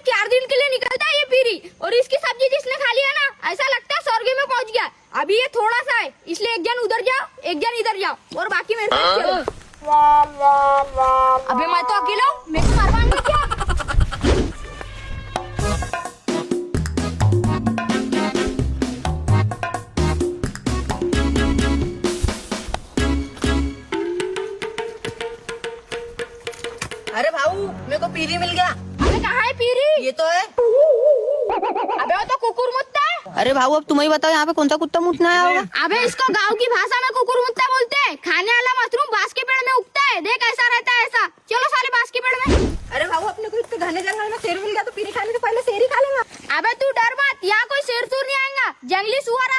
सिर्फ 4 दिन के लिए निकलता है ये पीरी, और इसकी सब्जी जिसने खा लिया ना, ऐसा लगता है स्वर्ग में पहुंच गया। अभी ये थोड़ा सा है, इसलिए एक जन उधर जाओ, एक जन इधर जाओ, और बाकी मेरे साथ चलो। अबे मैं तो अकेला हूँ, मेरे को मरवाएंगे क्या? अरे भाऊ, मेरे को पीरी मिल गया। अबे कहाँ है पीरी? ये तो है। अबे वो तो कुकुर मुत्ता है। अरे भाऊ, अब तुम ही बताओ यहाँ पे कौन सा कुत्ता मुतना आया होगा। अबे इसको गांव की भाषा में कुकुर मुत्ता बोलते हैं। खाने वाला मशरूम बांस के पेड़ में उगता है, देख ऐसा रहता है ऐसा। चलो साले बांस के पेड़ में। अरे भाऊ, अपने को इतने घने जंगल में शेर मिल गया तो पीरी खाने से पहले शेर ही खा लेना। अबे तू डर मत, यहाँ कोई शेर सूर नहीं आएगा, जंगली सुअर